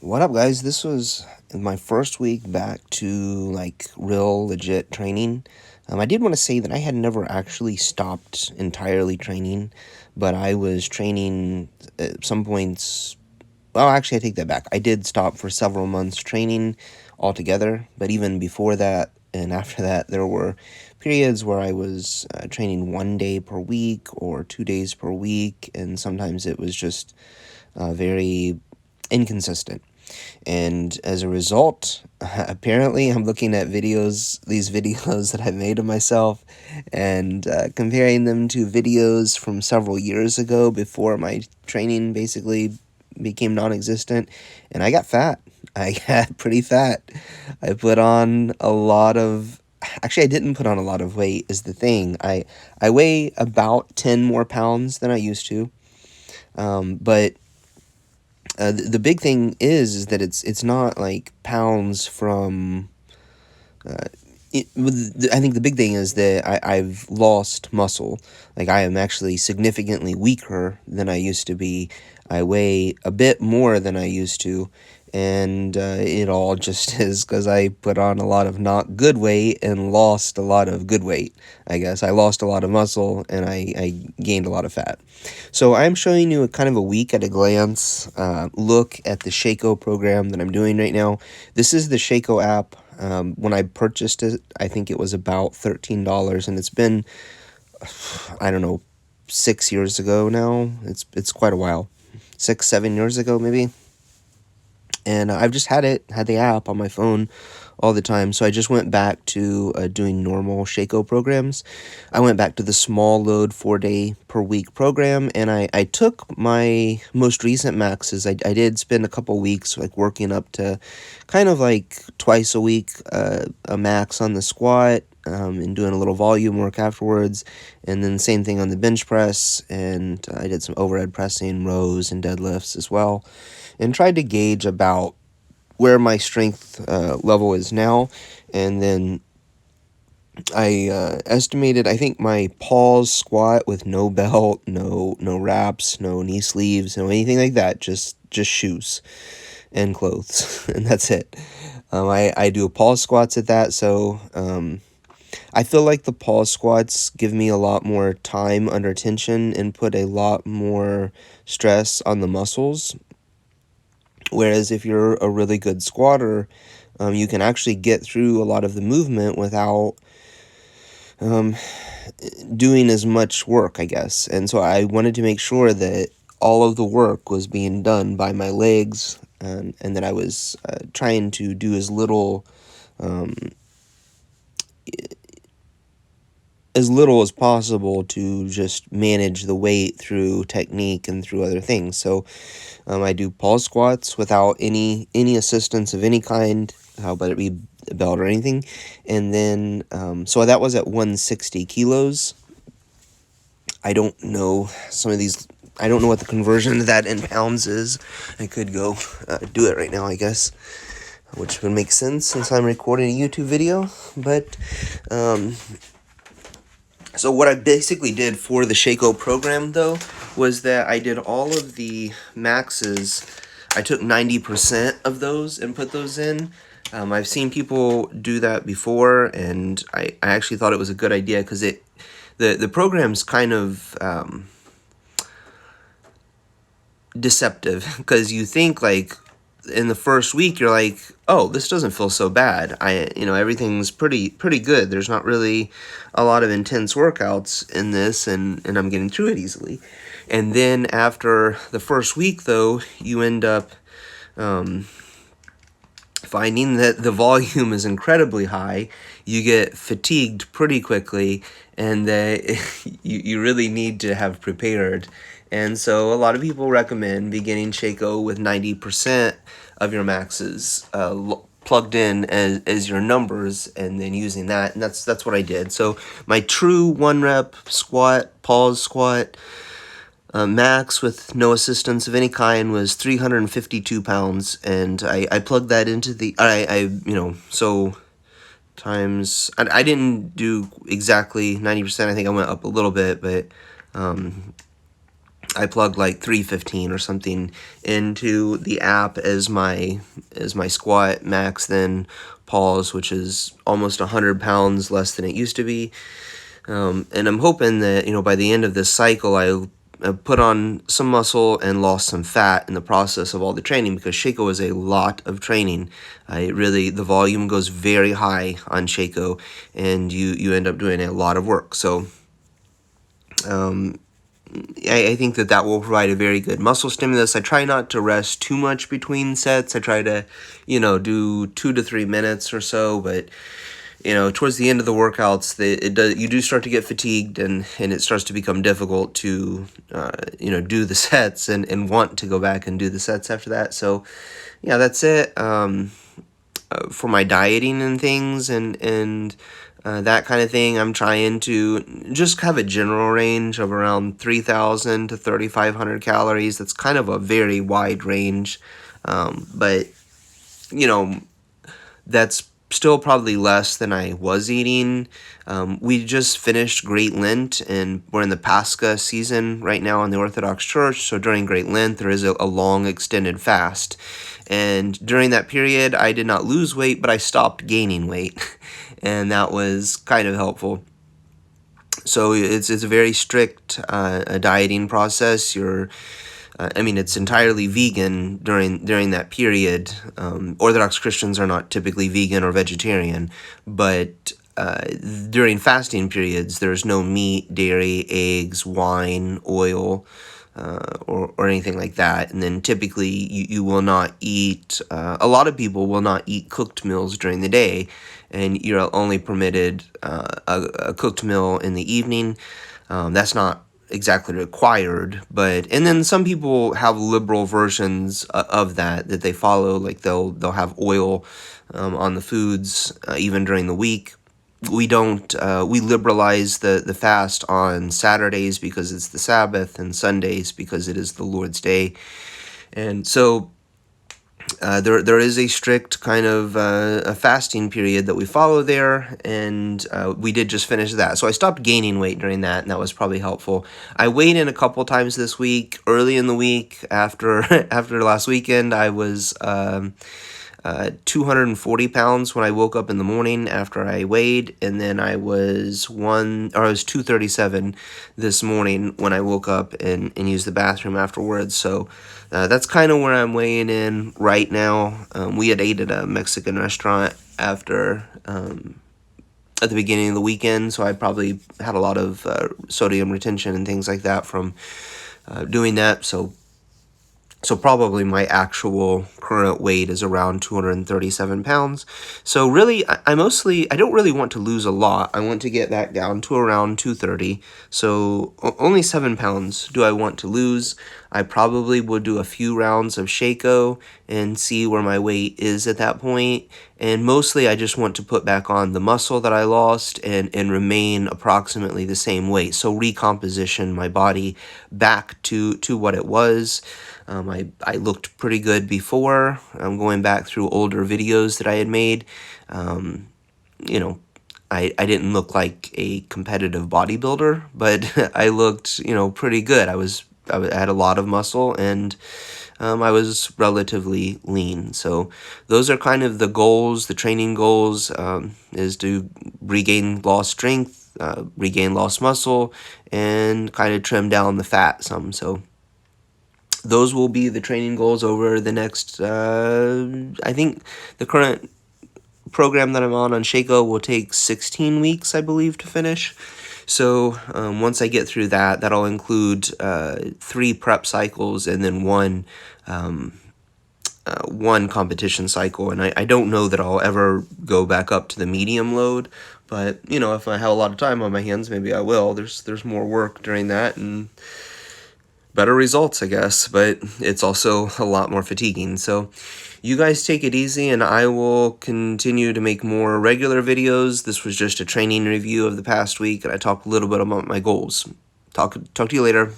What up, guys? This was my first week back to like real legit training. I did want to say that I had never actually stopped entirely training, but I was training at some points. Well, actually, I take that back. I did stop for several months training altogether, but even before that and after that, there were periods where I was training 1 day per week or 2 days per week, and sometimes it was just very inconsistent. And as a result, apparently I'm looking at these videos that I made of myself, and comparing them to videos from several years ago before my training basically became non-existent, and I got fat. I got pretty fat. I put on a lot of Actually, I didn't put on a lot of weight is the thing. I weigh about 10 more pounds than I used to. But the big thing is that it's not like pounds from I think the big thing is that I've lost muscle. Like, I am actually significantly weaker than I used to be. I weigh a bit more than I used to, and it all just is because I put on a lot of not good weight and lost a lot of good weight, I guess. I lost a lot of muscle, and I gained a lot of fat. So I'm showing you a kind of a week at a glance look at the Sheiko program that I'm doing right now. This is the Sheiko app. When I purchased it, I think it was about $13, and it's been, I don't know, 6 years ago now. It's quite a while, 6, 7 years ago maybe. And I've just had the app on my phone all the time. So I just went back to doing normal Sheiko programs. I went back to the small load 4 day per week program, and I took my most recent maxes. I did spend a couple weeks like working up to kind of like twice a week, a max on the squat, and doing a little volume work afterwards, and then same thing on the bench press, and I did some overhead pressing, rows, and deadlifts as well, and tried to gauge about where my strength level is now. And then I estimated, I think my pause squat with no belt, no wraps, no knee sleeves, no anything like that, just shoes and clothes, and that's it. I do pause squats at that, so I feel like the pause squats give me a lot more time under tension and put a lot more stress on the muscles. Whereas if you're a really good squatter, you can actually get through a lot of the movement without doing as much work, I guess. And so I wanted to make sure that all of the work was being done by my legs, and that I was trying to do as little as possible to just manage the weight through technique and through other things. So I do pause squats without any assistance of any kind, whether it be a belt or anything. And then so that was at 160 kilos. I don't know some of these. I don't know what the conversion of that in pounds is. I could go do it right now, I guess, which would make sense since I'm recording a YouTube video. But so what I basically did for the Sheiko program, though, was that I did all of the maxes. I took 90% of those and put those in. I've seen people do that before, and I actually thought it was a good idea because the program's kind of deceptive, because you think like in the first week you're like, oh, this doesn't feel so bad. Everything's pretty good. There's not really a lot of intense workouts in this, and I'm getting through it easily. And then after the first week, though, you end up finding that the volume is incredibly high. You get fatigued pretty quickly, and that you really need to have prepared. And so a lot of people recommend beginning Sheiko with 90% of your maxes plugged in as your numbers, and then using that. And that's what I did. So my true 1 rep squat, pause squat, max with no assistance of any kind was 352 pounds, and I plugged that into the, so times, I didn't do exactly 90%, I think I went up a little bit, but I plugged like 315 or something into the app as my squat max, then pause, which is almost 100 pounds less than it used to be. And I'm hoping that, by the end of this cycle, I put on some muscle and lost some fat in the process of all the training, because Sheiko is a lot of training. The volume goes very high on Sheiko, and you end up doing a lot of work. So I think that will provide a very good muscle stimulus. I try not to rest too much between sets. I try to, do 2 to 3 minutes or so, but towards the end of the workouts, you do start to get fatigued, and it starts to become difficult to, do the sets and want to go back and do the sets after that. So, yeah, that's it. For my dieting and things and that kind of thing, I'm trying to just have a general range of around 3,000 to 3,500 calories. That's kind of a very wide range, but that's still probably less than I was eating. We just finished Great Lent, and we're in the Pascha season right now in the Orthodox Church. So during Great Lent, there is a long extended fast. And during that period, I did not lose weight, but I stopped gaining weight. And that was kind of helpful. So it's a very strict dieting process. It's entirely vegan during that period. Orthodox Christians are not typically vegan or vegetarian, but during fasting periods, there's no meat, dairy, eggs, wine, oil, or anything like that. And then typically you will not eat, a lot of people will not eat cooked meals during the day, and you're only permitted a cooked meal in the evening. That's not exactly required, and then some people have liberal versions of that they follow, like they'll have oil on the foods even during the week. We don't, we liberalize the fast on Saturdays because it's the Sabbath, and Sundays because it is the Lord's Day. And so there is a strict kind of a fasting period that we follow there, and we did just finish that. So I stopped gaining weight during that, and that was probably helpful. I weighed in a couple times this week. Early in the week, after last weekend, I was 240 pounds when I woke up in the morning after I weighed, and then I was 237 this morning when I woke up and used the bathroom afterwards. So that's kind of where I'm weighing in right now. We had ate at a Mexican restaurant at the beginning of the weekend, so I probably had a lot of sodium retention and things like that from doing that. So probably my actual current weight is around 237 pounds. So really, I don't really want to lose a lot. I want to get back down to around 230. So only 7 pounds do I want to lose. I probably would do a few rounds of Sheiko and see where my weight is at that point. And mostly I just want to put back on the muscle that I lost and remain approximately the same weight. So recomposition my body back to what it was. I looked pretty good before. I'm going back through older videos that I had made. I didn't look like a competitive bodybuilder, but I looked, pretty good. I had a lot of muscle, and I was relatively lean. So those are kind of the goals, the training goals, is to regain lost strength, regain lost muscle, and kind of trim down the fat some. So those will be the training goals over the next, I think the current program that I'm on Sheiko will take 16 weeks, I believe, to finish. So once I get through that, that'll include 3 prep cycles and then one competition cycle. And I don't know that I'll ever go back up to the medium load, but if I have a lot of time on my hands, maybe I will. There's more work during that and better results, I guess, but it's also a lot more fatiguing. So you guys take it easy, and I will continue to make more regular videos. This was just a training review of the past week, and I talked a little bit about my goals. Talk to you later.